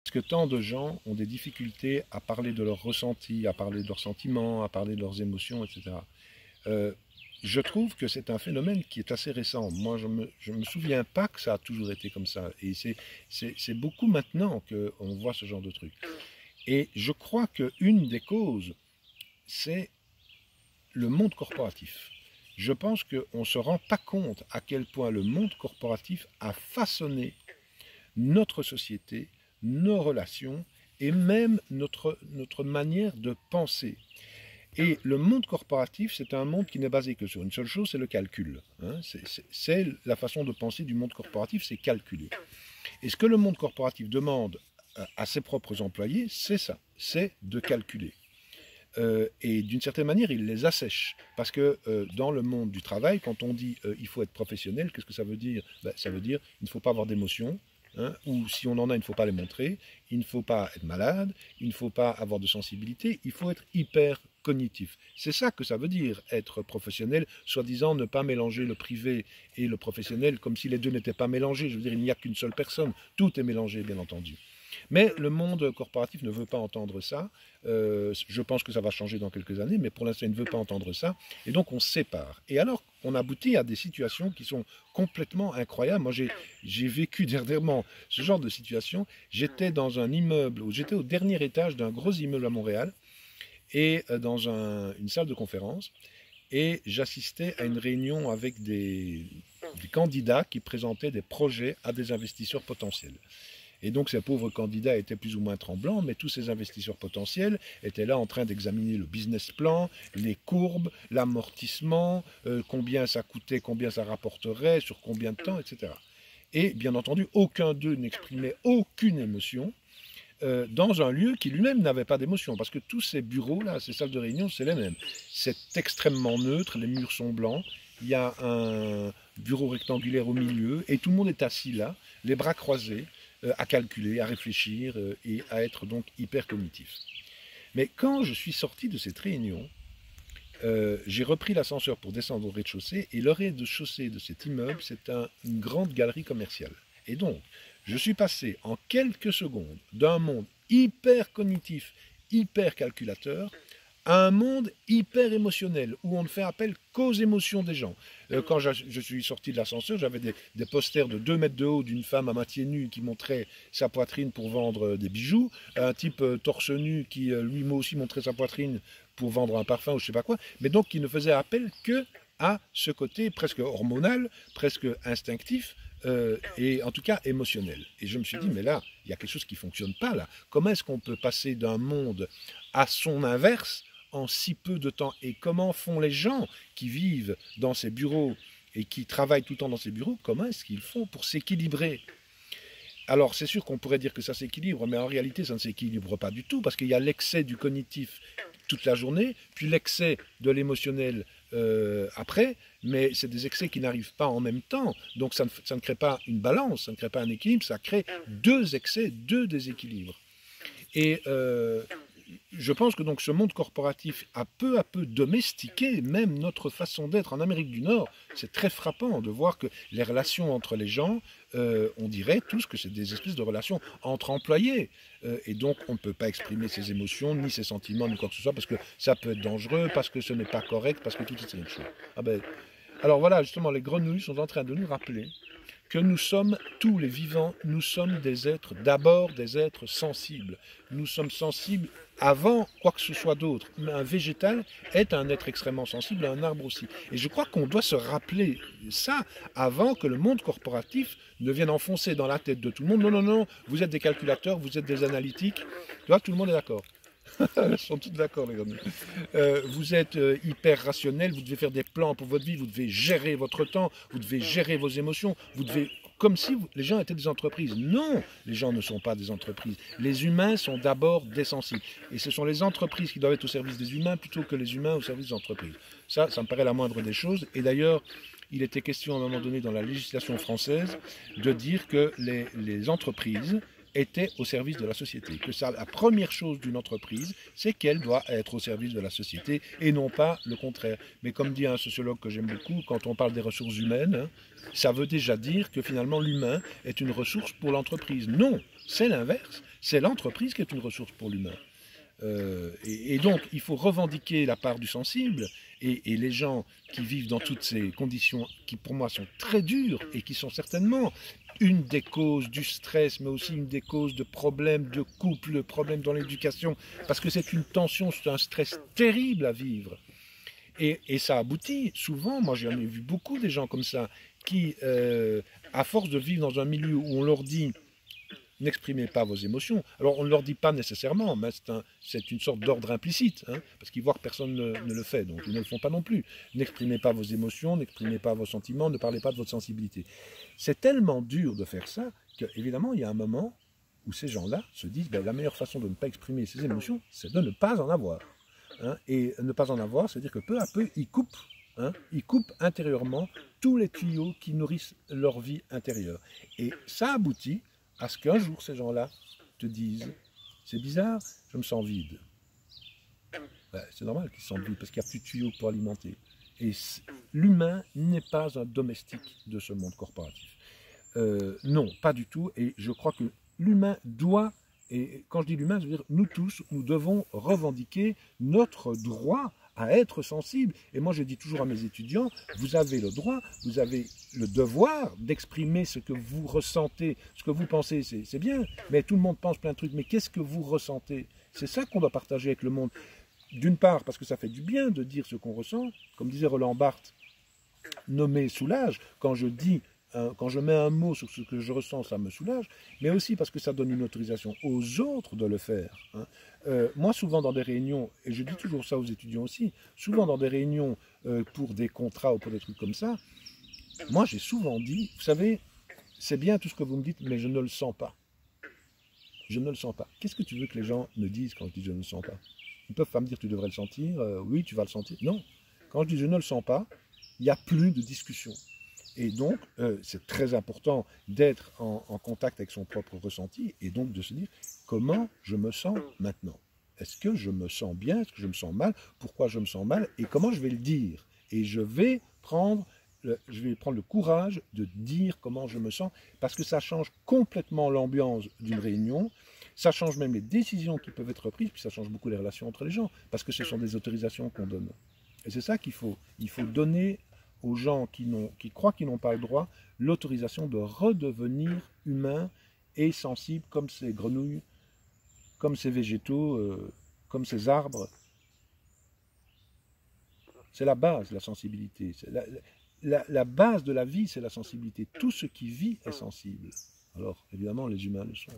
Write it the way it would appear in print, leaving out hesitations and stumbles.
Parce que tant de gens ont des difficultés à parler de leurs ressentis, à parler de leurs sentiments, à parler de leurs émotions, etc. Euh, je trouve que c'est un phénomène qui est assez récent. Moi, je me souviens pas que ça a toujours été comme ça. Et c'est beaucoup maintenant qu'on voit ce genre de truc. Et je crois qu'une des causes, c'est le monde corporatif. Je pense qu'on ne se rend pas compte à quel point le monde corporatif a façonné notre société, nos relations et même notre manière de penser. Et le monde corporatif, c'est un monde qui n'est basé que sur une seule chose, c'est le calcul. Hein. C'est la façon de penser du monde corporatif, c'est calculer. Et ce que le monde corporatif demande à ses propres employés, c'est ça, c'est de calculer. Et d'une certaine manière, il les assèche. Parce que dans le monde du travail, quand on dit il faut être professionnel, qu'est-ce que ça veut dire? Ben, ça veut dire il ne faut pas avoir d'émotions, hein, ou si on en a, il ne faut pas les montrer, il ne faut pas être malade, il ne faut pas avoir de sensibilité, il faut être hyper cognitif. C'est ça que ça veut dire être professionnel, soi-disant ne pas mélanger le privé et le professionnel comme si les deux n'étaient pas mélangés. Je veux dire, il n'y a qu'une seule personne, tout est mélangé, bien entendu. Mais le monde corporatif ne veut pas entendre ça. Je pense que ça va changer dans quelques années, mais pour l'instant, il ne veut pas entendre ça. Et donc, on se sépare. Et alors, on aboutit à des situations qui sont complètement incroyables. Moi, j'ai vécu dernièrement ce genre de situation. J'étais dans un immeuble, j'étais au dernier étage d'un gros immeuble à Montréal, et dans une salle de conférence. Et j'assistais à une réunion avec des candidats qui présentaient des projets à des investisseurs potentiels. Et donc ces pauvres candidats étaient plus ou moins tremblants, mais tous ces investisseurs potentiels étaient là en train d'examiner le business plan, les courbes, l'amortissement, combien ça coûtait, combien ça rapporterait, sur combien de temps, etc. Et bien entendu, aucun d'eux n'exprimait aucune émotion dans un lieu qui lui-même n'avait pas d'émotion, parce que tous ces bureaux-là, ces salles de réunion, c'est les mêmes. C'est extrêmement neutre, les murs sont blancs, il y a un bureau rectangulaire au milieu, et tout le monde est assis là, les bras croisés, à calculer, à réfléchir et à être donc hyper cognitif. Mais quand je suis sorti de cette réunion, j'ai repris l'ascenseur pour descendre au rez-de-chaussée, et le rez-de-chaussée de cet immeuble, c'est une grande galerie commerciale. Et donc, je suis passé en quelques secondes d'un monde hyper cognitif, hyper calculateur, à un monde hyper émotionnel, où on ne fait appel qu'aux émotions des gens. Quand je suis sorti de l'ascenseur, j'avais des posters de 2 mètres de haut d'une femme à moitié nue qui montrait sa poitrine pour vendre des bijoux, un type torse nu qui lui aussi montrait sa poitrine pour vendre un parfum ou je sais pas quoi, mais donc qui ne faisait appel que à ce côté presque hormonal, presque instinctif, et en tout cas émotionnel. Et je me suis dit, mais là, il y a quelque chose qui ne fonctionne pas là. Comment est-ce qu'on peut passer d'un monde à son inverse en si peu de temps? Et comment font les gens qui vivent dans ces bureaux et qui travaillent tout le temps dans ces bureaux? Comment est-ce qu'ils font pour s'équilibrer? Alors, c'est sûr qu'on pourrait dire que ça s'équilibre, mais en réalité, ça ne s'équilibre pas du tout, parce qu'il y a l'excès du cognitif toute la journée, puis l'excès de l'émotionnel après, mais c'est des excès qui n'arrivent pas en même temps, donc ça ne crée pas une balance, ça ne crée pas un équilibre, ça crée deux excès, deux déséquilibres. Et je pense que donc ce monde corporatif a peu à peu domestiqué même notre façon d'être. En Amérique du Nord, c'est très frappant de voir que les relations entre les gens, on dirait tous que c'est des espèces de relations entre employés. Et donc on ne peut pas exprimer ses émotions, ni ses sentiments, ni quoi que ce soit, parce que ça peut être dangereux, parce que ce n'est pas correct, parce que tout c'est une chose. Ah ben, alors voilà, justement, les grenouilles sont en train de nous rappeler que nous sommes, tous les vivants, nous sommes des êtres, d'abord des êtres sensibles. Nous sommes sensibles avant quoi que ce soit d'autre. Un végétal est un être extrêmement sensible, un arbre aussi. Et je crois qu'on doit se rappeler ça avant que le monde corporatif ne vienne enfoncer dans la tête de tout le monde. Non, non, non, vous êtes des calculateurs, vous êtes des analytiques. Tu vois, tout le monde est d'accord. Ils sont tous d'accord, les gars. Vous êtes hyper rationnel, vous devez faire des plans pour votre vie, vous devez gérer votre temps, vous devez gérer vos émotions, vous devez... Comme si les gens étaient des entreprises. Non, les gens ne sont pas des entreprises. Les humains sont d'abord des sensibles. Et ce sont les entreprises qui doivent être au service des humains plutôt que les humains au service des entreprises. Ça me paraît la moindre des choses. Et d'ailleurs, il était question à un moment donné dans la législation française de dire que les entreprises était au service de la société. Que ça, la première chose d'une entreprise, c'est qu'elle doit être au service de la société et non pas le contraire. Mais comme dit un sociologue que j'aime beaucoup, quand on parle des ressources humaines, hein, ça veut déjà dire que finalement l'humain est une ressource pour l'entreprise. Non, c'est l'inverse. C'est l'entreprise qui est une ressource pour l'humain. Et donc, il faut revendiquer la part du sensible, et les gens qui vivent dans toutes ces conditions qui, pour moi, sont très dures et qui sont certainement une des causes du stress, mais aussi une des causes de problèmes de couple, de problèmes dans l'éducation, parce que c'est une tension, c'est un stress terrible à vivre. Et ça aboutit souvent, moi j'en ai vu beaucoup des gens comme ça, qui, à force de vivre dans un milieu où on leur dit n'exprimez pas vos émotions. Alors on ne leur dit pas nécessairement, mais c'est une sorte d'ordre implicite, hein, parce qu'ils voient que personne ne le fait, donc ils ne le font pas non plus. N'exprimez pas vos émotions, n'exprimez pas vos sentiments, ne parlez pas de votre sensibilité. C'est tellement dur de faire ça, qu'évidemment il y a un moment où ces gens-là se disent ben, la meilleure façon de ne pas exprimer ses émotions, c'est de ne pas en avoir. Hein, et ne pas en avoir, c'est-à-dire que peu à peu, ils coupent intérieurement tous les tuyaux qui nourrissent leur vie intérieure. Et ça aboutit à ce qu'un jour, ces gens-là te disent « C'est bizarre, je me sens vide. » Ben, c'est normal qu'ils se sentent vides, parce qu'il n'y a plus de tuyaux pour alimenter. Et l'humain n'est pas un domestique de ce monde corporatif. Non, pas du tout. Et je crois que l'humain doit, et quand je dis l'humain, je veux dire nous tous, nous devons revendiquer notre droit à être sensible. Et moi, je dis toujours à mes étudiants, vous avez le droit, vous avez le devoir d'exprimer ce que vous ressentez, ce que vous pensez, c'est bien, mais tout le monde pense plein de trucs, mais qu'est-ce que vous ressentez? C'est ça qu'on doit partager avec le monde. D'une part, parce que ça fait du bien de dire ce qu'on ressent, comme disait Roland Barthes, nommer soulage, quand je mets un mot sur ce que je ressens, ça me soulage, mais aussi parce que ça donne une autorisation aux autres de le faire. Hein. Moi, souvent dans des réunions, et je dis toujours ça aux étudiants aussi, souvent dans des réunions pour des contrats ou pour des trucs comme ça, moi j'ai souvent dit, vous savez, c'est bien tout ce que vous me dites, mais je ne le sens pas. Je ne le sens pas. Qu'est-ce que tu veux que les gens me disent quand je dis je ne le sens pas? Ils ne peuvent pas me dire tu devrais le sentir, oui tu vas le sentir. Non, quand je dis je ne le sens pas, il n'y a plus de discussion. Et donc, c'est très important d'être en contact avec son propre ressenti et donc de se dire comment je me sens maintenant. Est-ce que je me sens bien? Est-ce que je me sens mal? Pourquoi je me sens mal? Et comment je vais le dire? Et je vais prendre le courage de dire comment je me sens parce que ça change complètement l'ambiance d'une réunion. Ça change même les décisions qui peuvent être prises, puis ça change beaucoup les relations entre les gens parce que ce sont des autorisations qu'on donne. Et c'est ça qu'il faut. Il faut donner aux gens qui croient qu'ils n'ont pas le droit, l'autorisation de redevenir humains et sensibles comme ces grenouilles, comme ces végétaux, comme ces arbres. C'est la base, la sensibilité. La base de la vie, c'est la sensibilité. Tout ce qui vit est sensible. Alors, évidemment, les humains le sont.